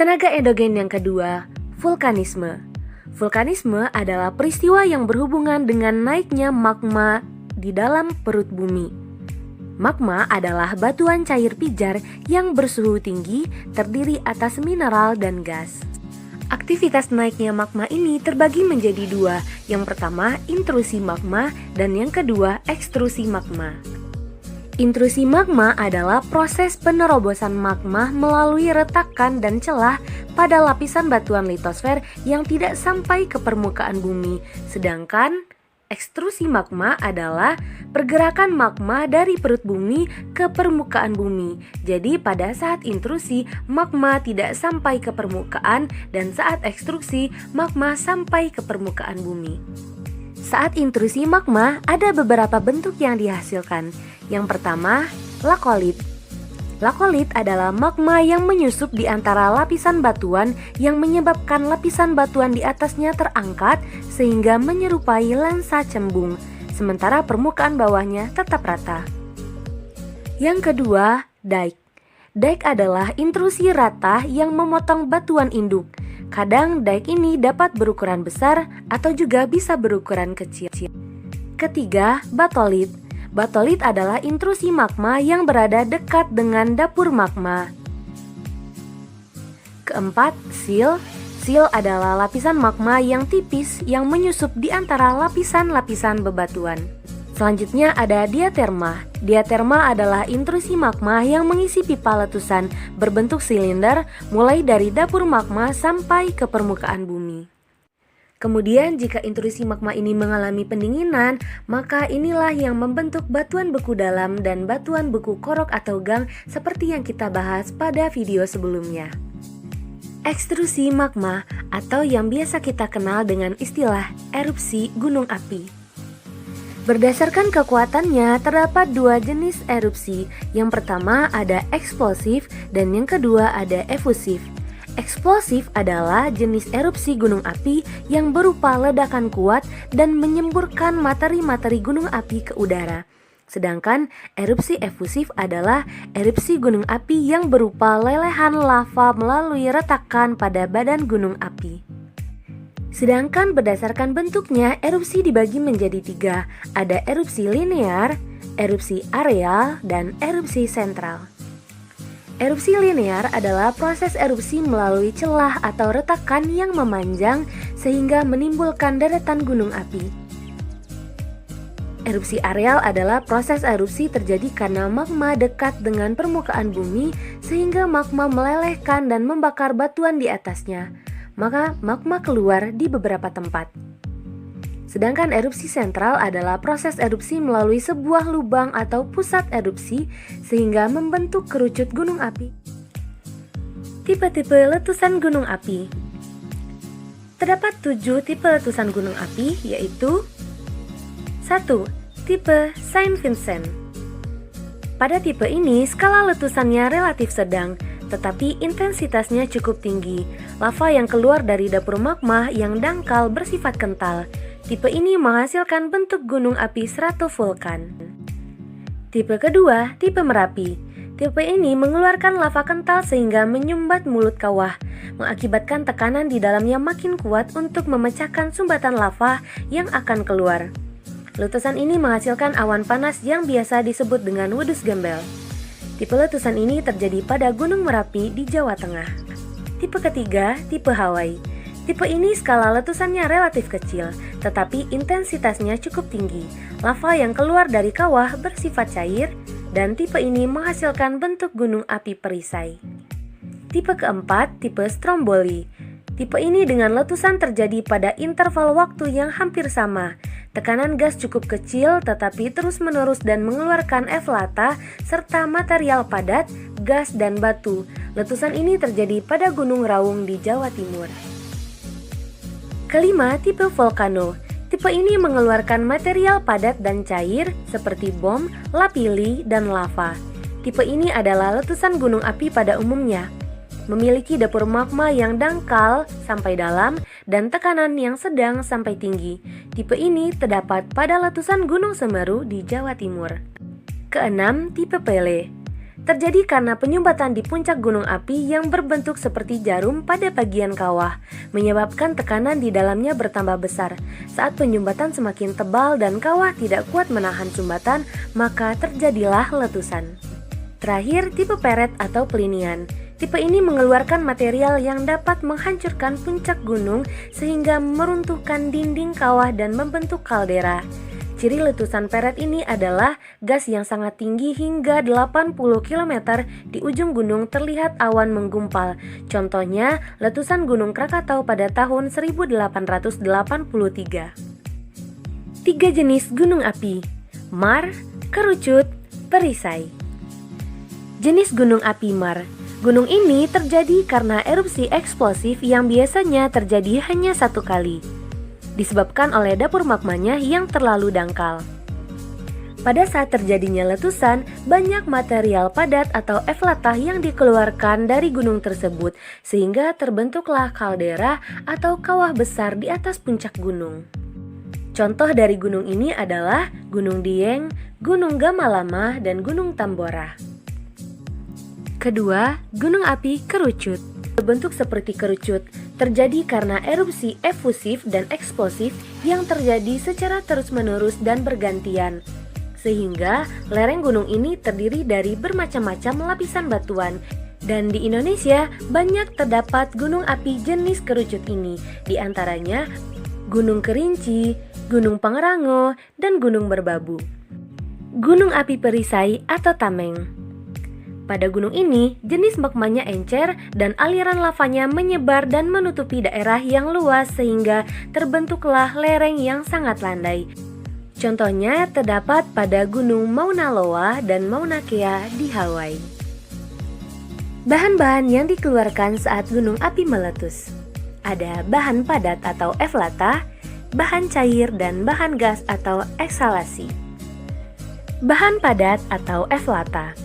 Tenaga endogen yang kedua, vulkanisme. Vulkanisme adalah peristiwa yang berhubungan dengan naiknya magma di dalam perut bumi. Magma adalah batuan cair pijar yang bersuhu tinggi, terdiri atas mineral dan gas. Aktivitas naiknya magma ini terbagi menjadi dua. Yang pertama, intrusi magma, dan yang kedua, ekstrusi magma. Intrusi magma adalah proses penerobosan magma melalui retakan dan celah pada lapisan batuan litosfer yang tidak sampai ke permukaan bumi. Sedangkan ekstrusi magma adalah pergerakan magma dari perut bumi ke permukaan bumi. Jadi pada saat intrusi, magma tidak sampai ke permukaan, dan saat ekstrusi, magma sampai ke permukaan bumi. Saat intrusi magma, ada beberapa bentuk yang dihasilkan. Yang pertama, lakolit. Lakolit adalah magma yang menyusup di antara lapisan batuan yang menyebabkan lapisan batuan di atasnya terangkat sehingga menyerupai lensa cembung, sementara permukaan bawahnya tetap rata. Yang kedua, dike. Dike adalah intrusi rata yang memotong batuan induk. Kadang dike ini dapat berukuran besar atau juga bisa berukuran kecil. Ketiga, batolit. Batolit adalah intrusi magma yang berada dekat dengan dapur magma. Keempat, seal. Seal adalah lapisan magma yang tipis yang menyusup di antara lapisan-lapisan bebatuan. Selanjutnya ada diaterma. Diaterma adalah intrusi magma yang mengisi pipa letusan berbentuk silinder mulai dari dapur magma sampai ke permukaan bumi. Kemudian jika intrusi magma ini mengalami pendinginan, maka inilah yang membentuk batuan beku dalam dan batuan beku korok atau gang seperti yang kita bahas pada video sebelumnya. Ekstrusi magma atau yang biasa kita kenal dengan istilah erupsi gunung api. Berdasarkan kekuatannya, terdapat dua jenis erupsi. Yang pertama ada eksplosif dan yang kedua ada efusif. Eksplosif adalah jenis erupsi gunung api yang berupa ledakan kuat dan menyemburkan materi-materi gunung api ke udara. Sedangkan erupsi efusif adalah erupsi gunung api yang berupa lelehan lava melalui retakan pada badan gunung api. Sedangkan berdasarkan bentuknya, erupsi dibagi menjadi tiga. Ada erupsi linear, erupsi areal, dan erupsi sentral. Erupsi linear adalah proses erupsi melalui celah atau retakan yang memanjang sehingga menimbulkan deretan gunung api. Erupsi areal adalah proses erupsi terjadi karena magma dekat dengan permukaan bumi sehingga magma melelehkan dan membakar batuan di atasnya. Maka magma keluar di beberapa tempat. Sedangkan erupsi sentral adalah proses erupsi melalui sebuah lubang atau pusat erupsi sehingga membentuk kerucut gunung api. Tipe-tipe letusan gunung api. Terdapat 7 tipe letusan gunung api, yaitu 1. Tipe Saint Vincent. Pada tipe ini, skala letusannya relatif sedang, tetapi intensitasnya cukup tinggi. Lava yang keluar dari dapur magma yang dangkal bersifat kental. Tipe ini menghasilkan bentuk gunung api stratovulkan. Tipe kedua, tipe Merapi. Tipe ini mengeluarkan lava kental sehingga menyumbat mulut kawah, mengakibatkan tekanan di dalamnya makin kuat untuk memecahkan sumbatan lava yang akan keluar. Letusan ini menghasilkan awan panas yang biasa disebut dengan wedus gembel. Tipe letusan ini terjadi pada Gunung Merapi di Jawa Tengah. Tipe ketiga, tipe Hawaii. Tipe ini skala letusannya relatif kecil, tetapi intensitasnya cukup tinggi. Lava yang keluar dari kawah bersifat cair, dan tipe ini menghasilkan bentuk gunung api perisai. Tipe keempat, tipe Stromboli. Tipe ini dengan letusan terjadi pada interval waktu yang hampir sama. Tekanan gas cukup kecil tetapi terus-menerus dan mengeluarkan efflata serta material padat, gas dan batu. Letusan ini terjadi pada Gunung Raung di Jawa Timur. Kelima, tipe volcano. Tipe ini mengeluarkan material padat dan cair seperti bom, lapilli, dan lava. Tipe ini adalah letusan gunung api pada umumnya. Memiliki dapur magma yang dangkal sampai dalam dan tekanan yang sedang sampai tinggi. Tipe ini terdapat pada letusan Gunung Semeru di Jawa Timur. Keenam, tipe Pele. terjadi karena penyumbatan di puncak gunung api yang berbentuk seperti jarum pada bagian kawah, menyebabkan tekanan di dalamnya bertambah besar. Saat penyumbatan semakin tebal dan kawah tidak kuat menahan sumbatan, maka terjadilah letusan. Terakhir, tipe peret atau pelinian. Tipe ini mengeluarkan material yang dapat menghancurkan puncak gunung sehingga meruntuhkan dinding kawah dan membentuk kaldera. Ciri letusan peret ini adalah gas yang sangat tinggi hingga 80 km di ujung gunung terlihat awan menggumpal. Contohnya, letusan Gunung Krakatau pada tahun 1883. 3 jenis gunung api: Mar, Kerucut, Perisai. Jenis gunung api Mar. Gunung ini terjadi karena erupsi eksplosif yang biasanya terjadi hanya 1 kali, disebabkan oleh dapur magmanya yang terlalu dangkal. Pada saat terjadinya letusan, banyak material padat atau eflatah yang dikeluarkan dari gunung tersebut, sehingga terbentuklah kaldera atau kawah besar di atas puncak gunung. Contoh dari gunung ini adalah Gunung Dieng, Gunung Gamalama, dan Gunung Tambora. Kedua, gunung api Kerucut. Berbentuk seperti kerucut, terjadi karena erupsi efusif dan eksplosif yang terjadi secara terus-menerus dan bergantian. Sehingga lereng gunung ini terdiri dari bermacam-macam lapisan batuan. Dan di Indonesia banyak terdapat gunung api jenis kerucut ini, di antaranya Gunung Kerinci, Gunung Pangrango, dan Gunung Merbabu. Gunung api Perisai atau Tameng. Pada gunung ini, jenis magmanya encer dan aliran lavanya menyebar dan menutupi daerah yang luas sehingga terbentuklah lereng yang sangat landai. Contohnya terdapat pada Gunung Mauna Loa dan Mauna Kea di Hawaii. Bahan-bahan yang dikeluarkan saat gunung api meletus. Ada bahan padat atau eflata, bahan cair, dan bahan gas atau eksalasi. Bahan padat atau eflata.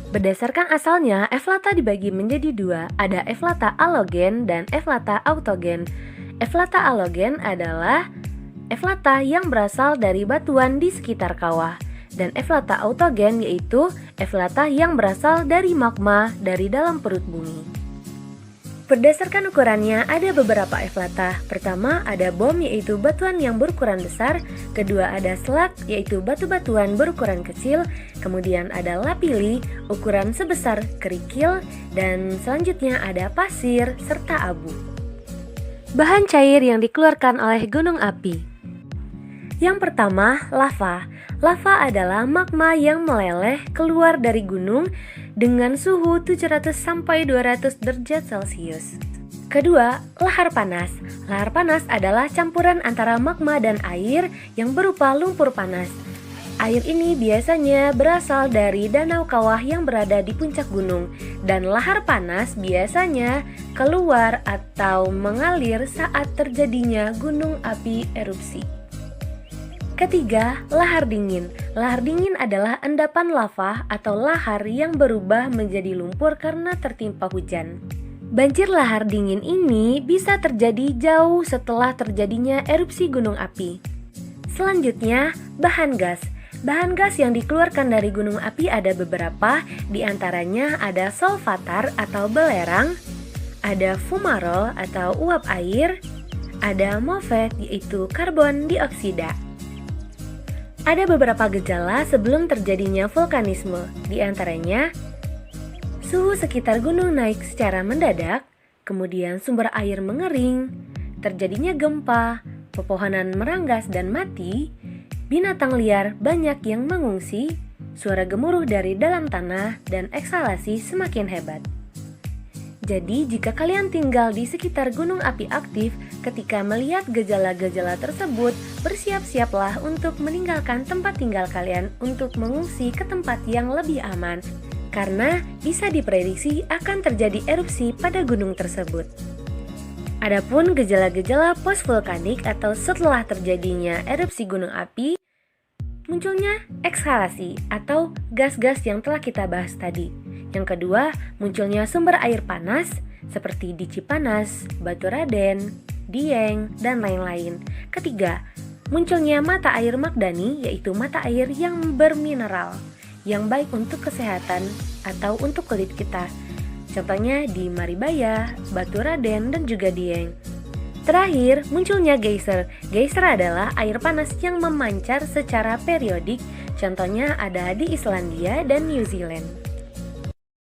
Berdasarkan asalnya, eflata dibagi menjadi 2, ada eflata alogen dan eflata autogen. Eflata alogen adalah eflata yang berasal dari batuan di sekitar kawah, dan eflata autogen yaitu eflata yang berasal dari magma dari dalam perut bumi. Berdasarkan ukurannya, ada beberapa eflata. Pertama, ada bom yaitu batuan yang berukuran besar. Kedua, ada slag yaitu batu-batuan berukuran kecil. Kemudian ada lapili, ukuran sebesar kerikil. Dan selanjutnya ada pasir serta abu. Bahan cair yang dikeluarkan oleh gunung api. Yang pertama, lava. Lava adalah magma yang meleleh keluar dari gunung dengan suhu 700 sampai 200 derajat Celcius. Kedua, lahar panas. Lahar panas adalah campuran antara magma dan air yang berupa lumpur panas. Air ini biasanya berasal dari danau kawah yang berada di puncak gunung, dan lahar panas biasanya keluar atau mengalir saat terjadinya gunung api erupsi. Ketiga, lahar dingin. Lahar dingin adalah endapan lava atau lahar yang berubah menjadi lumpur karena tertimpa hujan. Banjir lahar dingin ini bisa terjadi jauh setelah terjadinya erupsi gunung api. Selanjutnya, bahan gas. Bahan gas yang dikeluarkan dari gunung api ada beberapa, di antaranya ada solvatar atau belerang, ada fumarol atau uap air, ada movet yaitu karbon dioksida. Ada beberapa gejala sebelum terjadinya vulkanisme, di antaranya suhu sekitar gunung naik secara mendadak, kemudian sumber air mengering, terjadinya gempa, pepohonan meranggas dan mati, binatang liar banyak yang mengungsi, suara gemuruh dari dalam tanah, dan eksalasi semakin hebat. Jadi, jika kalian tinggal di sekitar gunung api aktif, ketika melihat gejala-gejala tersebut, bersiap-siaplah untuk meninggalkan tempat tinggal kalian untuk mengungsi ke tempat yang lebih aman, karena bisa diprediksi akan terjadi erupsi pada gunung tersebut. Adapun gejala-gejala post-vulkanik atau setelah terjadinya erupsi gunung api, munculnya ekshalasi atau gas-gas yang telah kita bahas tadi. Yang kedua, munculnya sumber air panas seperti di Cipanas, Batu Raden, Dieng, dan lain-lain. Ketiga, munculnya mata air Magdani yaitu mata air yang bermineral. yang baik untuk kesehatan atau untuk kulit kita. Contohnya di Maribaya, Batu Raden, dan juga Dieng. Terakhir, munculnya geyser. Geyser adalah air panas yang memancar secara periodik. Contohnya ada di Islandia dan New Zealand.